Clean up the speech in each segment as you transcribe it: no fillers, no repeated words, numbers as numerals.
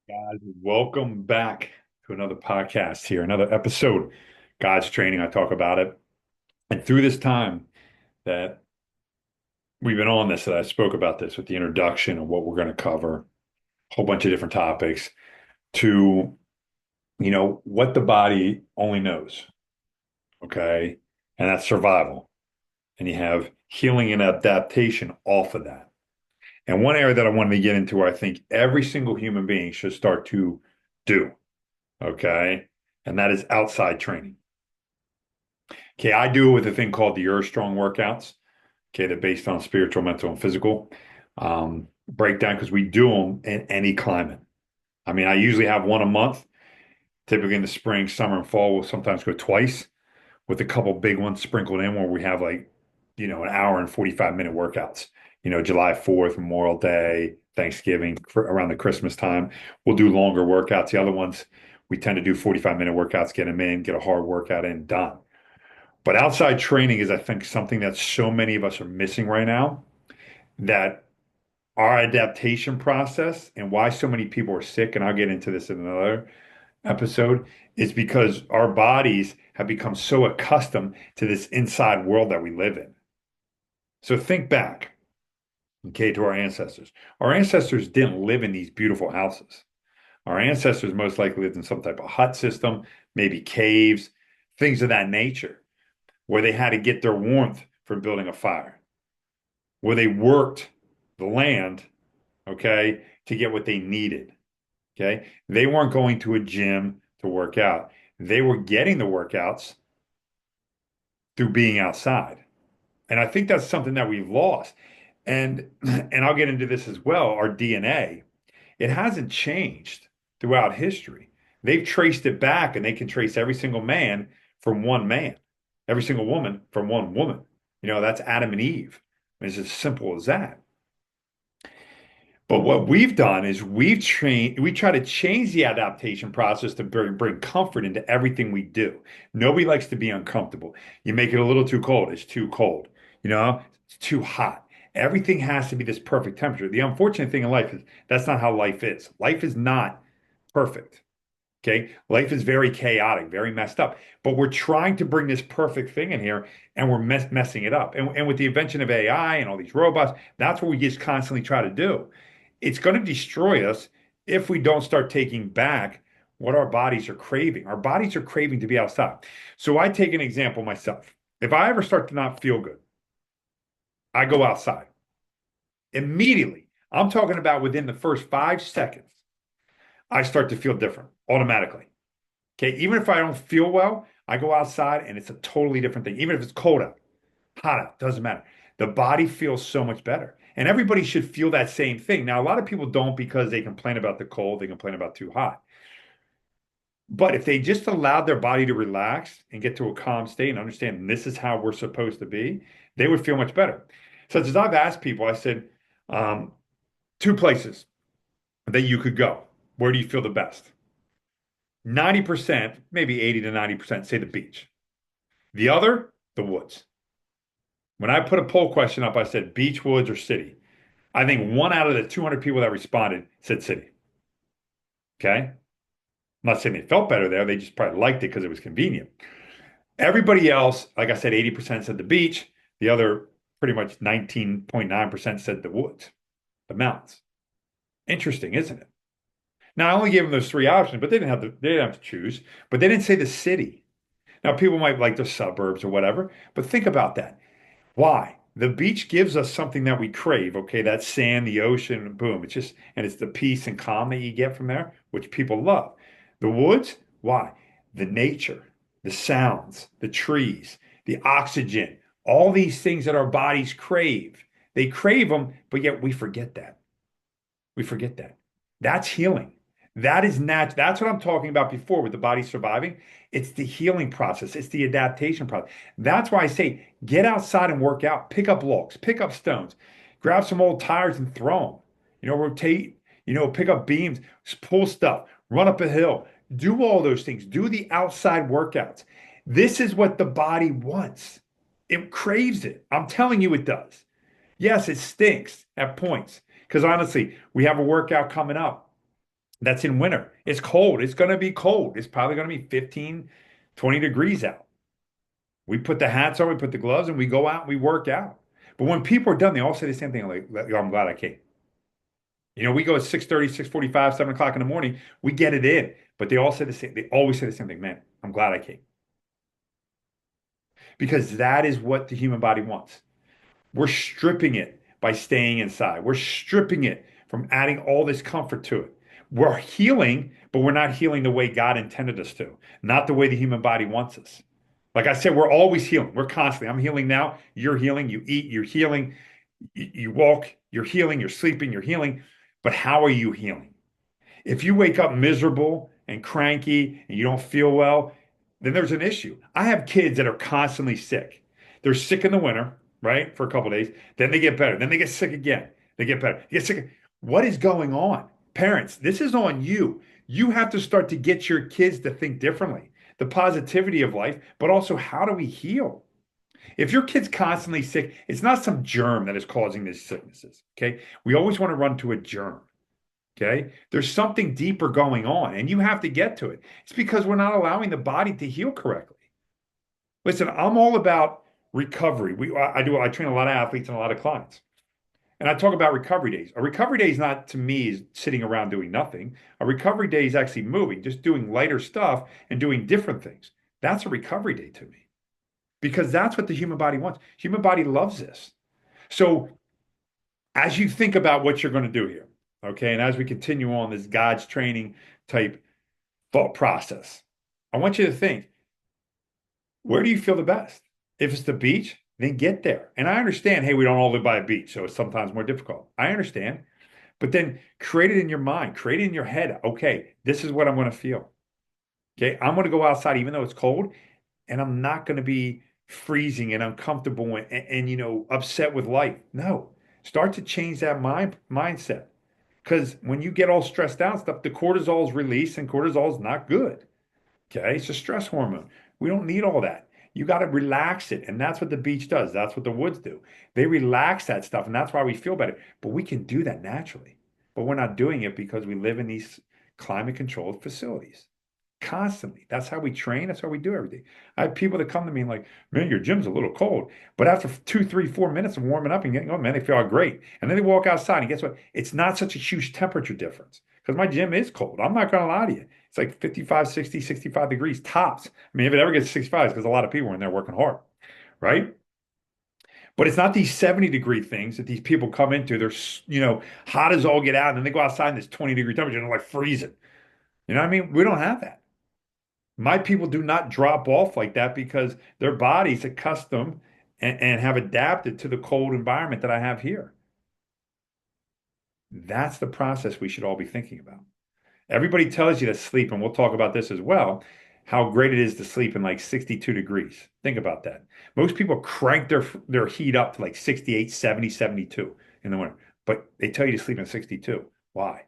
Guys, welcome back to another podcast here, another episode. God's training, I talk about it. And through this time that we've been on this, that I spoke about this with the introduction of what we're going to cover, a whole bunch of different topics to, what the body only knows. Okay. And that's survival. And you have healing and adaptation off of that. And one area that I wanted to get into, where I think every single human being should start to do. Okay. And that is outside training. Okay, I do it with a thing called the Earth Strong workouts. Okay, they're based on spiritual, mental, and physical breakdown because we do them in any climate. I mean, I usually have one a month, typically in the spring, summer, and fall. We'll sometimes go twice with a couple big ones sprinkled in where we have like, an hour and 45-minute workouts. July 4th, Memorial Day, Thanksgiving, around the Christmas time. We'll do longer workouts. The other ones, we tend to do 45-minute workouts, get them in, get a hard workout in, done. But outside training is, I think, something that so many of us are missing right now, that our adaptation process and why so many people are sick, and I'll get into this in another episode, is because our bodies have become so accustomed to this inside world that we live in. So think back, okay, to our ancestors. Our ancestors didn't live in these beautiful houses. Our ancestors most likely lived in some type of hut system, maybe caves, things of that nature, where they had to get their warmth from building a fire, where they worked the land, okay, to get what they needed. Okay. They weren't going to a gym to work out. They were getting the workouts through being outside. And I think that's something that we've lost. And I'll get into this as well, our DNA. It hasn't changed throughout history. They've traced it back and they can trace every single man from one man, every single woman from one woman. That's Adam and Eve. It's as simple as that. But what we've done is we try to change the adaptation process to bring comfort into everything we do. Nobody likes to be uncomfortable. You make it a little too cold, it's too cold. It's too hot. Everything has to be this perfect temperature. The unfortunate thing in life is that's not how life is. Life is not perfect. Okay. Life is very chaotic, very messed up. But we're trying to bring this perfect thing in here and we're messing it up. And with the invention of AI and all these robots, that's what we just constantly try to do. It's going to destroy us if we don't start taking back what our bodies are craving. Our bodies are craving to be outside. So I take an example myself. If I ever start to not feel good, I go outside immediately. I'm talking about within the first 5 seconds, I start to feel different automatically. Okay. Even if I don't feel well, I go outside and it's a totally different thing. Even if it's cold out, hot out, doesn't matter. The body feels so much better. And everybody should feel that same thing. Now, a lot of people don't because they complain about the cold, they complain about too hot. But if they just allowed their body to relax and get to a calm state and understand this is how we're supposed to be, they would feel much better. Such as I've asked people, I said, um, two places that you could go. Where do you feel the best? 90%, maybe 80 to 90% say the beach. The other, the woods. When I put a poll question up, I said beach, woods, or city. I think one out of the 200 people that responded said city. Okay. I'm not saying they felt better there. They just probably liked it because it was convenient. Everybody else, like I said, 80% said the beach. The other pretty much 19.9% said the woods, the mountains. Interesting, isn't it? Now, I only gave them those three options, but they didn't have to choose. But they didn't say the city. Now, people might like the suburbs or whatever, but think about that. Why? The beach gives us something that we crave. Okay, that sand, the ocean, boom. And it's the peace and calm that you get from there, which people love. The woods, why? The nature, the sounds, the trees, the oxygen, all these things that our bodies crave. They crave them, but yet we forget that. We forget that. That's healing. That is That's what I'm talking about before with the body surviving. It's the healing process. It's the adaptation process. That's why I say get outside and work out. Pick up logs, pick up stones, grab some old tires and throw them. Rotate, pick up beams, pull stuff, run up a hill, do all those things. Do the outside workouts. This is what the body wants. It craves it. I'm telling you it does. Yes, it stinks at points. Because honestly, we have a workout coming up. That's in winter. It's cold. It's going to be cold. It's probably going to be 15, 20 degrees out. We put the hats on, we put the gloves, and we go out and we work out. But when people are done, they all say the same thing, like, "Oh, I'm glad I came." We go at 6:30, 6:45, 7 o'clock in the morning, we get it in. But they all say the same, they always say the same thing, man, I'm glad I came. Because that is what the human body wants. We're stripping it by staying inside. We're stripping it from adding all this comfort to it. We're healing, but we're not healing the way God intended us to, not the way the human body wants us. Like I said, we're always healing. We're constantly. I'm healing now. You're healing. You eat, you're healing. You walk, you're healing. You're sleeping, you're healing. But how are you healing? If you wake up miserable and cranky and you don't feel well, then there's an issue. I have kids that are constantly sick. They're sick in the winter, right, for a couple of days. Then they get better. Then they get sick again. They get better. They get sick. What is going on? Parents, this is on you. You have to start to get your kids to think differently. The positivity of life, but also how do we heal? If your kid's constantly sick, it's not some germ that is causing these sicknesses. Okay. We always want to run to a germ. Okay. There's something deeper going on, and you have to get to it. It's because we're not allowing the body to heal correctly. Listen, I'm all about recovery. I train a lot of athletes and a lot of clients. And I talk about recovery days. A recovery day is not to me is sitting around doing nothing. A recovery day is actually moving, just doing lighter stuff and doing different things. That's a recovery day to me because that's what the human body wants. Human body loves this. So as you think about what you're going to do here, okay, and as we continue on this God's training type thought process, I want you to think, where do you feel the best? If it's the beach, then get there. And I understand, hey, we don't all live by a beach, so it's sometimes more difficult. I understand. But then create it in your mind, create it in your head. Okay, this is what I'm going to feel. Okay, I'm going to go outside even though it's cold, and I'm not going to be freezing and uncomfortable and upset with life. No, start to change that mindset. Because when you get all stressed out and stuff, the cortisol is released, and cortisol is not good. Okay, it's a stress hormone. We don't need all that. You got to relax it. And that's what the beach does. That's what the woods do. They relax that stuff. And that's why we feel better. But we can do that naturally. But we're not doing it because we live in these climate controlled facilities constantly. That's how we train. That's how we do everything. I have people that come to me and like, man, your gym's a little cold. But after 2, 3, 4 minutes of warming up and getting going, man, they feel great. And then they walk outside and guess what? It's not such a huge temperature difference because my gym is cold. I'm not going to lie to you. It's like 55, 60, 65 degrees tops. I mean, if it ever gets 65, it's because a lot of people are in there working hard, right? But it's not these 70-degree things that these people come into. They're, hot as all get out. And then they go outside in this 20-degree temperature and they're like freezing. You know what I mean? We don't have that. My people do not drop off like that because their body's accustomed and have adapted to the cold environment that I have here. That's the process we should all be thinking about. Everybody tells you to sleep, and we'll talk about this as well, how great it is to sleep in like 62 degrees. Think about that. Most people crank their heat up to like 68, 70, 72 in the winter, but they tell you to sleep in 62. Why?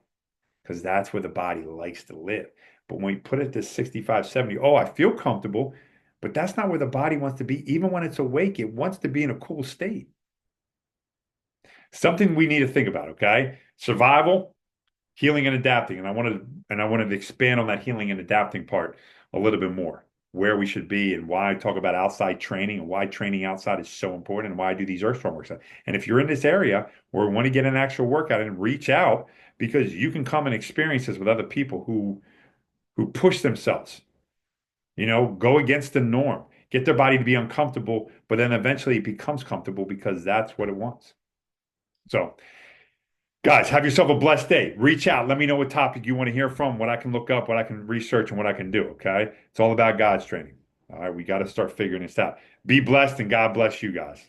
Because that's where the body likes to live. But when we put it to 65, 70, oh, I feel comfortable, but that's not where the body wants to be. Even when it's awake, it wants to be in a cool state. Something we need to think about, okay? Survival, healing and adapting. And I wanted to expand on that healing and adapting part a little bit more, where we should be and why I talk about outside training and why training outside is so important and why I do these earth storm works. And if you're in this area or want to get an actual workout and reach out because you can come and experience this with other people who push themselves, go against the norm, get their body to be uncomfortable, but then eventually it becomes comfortable because that's what it wants. So, guys, have yourself a blessed day. Reach out. Let me know what topic you want to hear from, what I can look up, what I can research, and what I can do. Okay. It's all about God's training. All right. We got to start figuring this out. Be blessed and God bless you guys.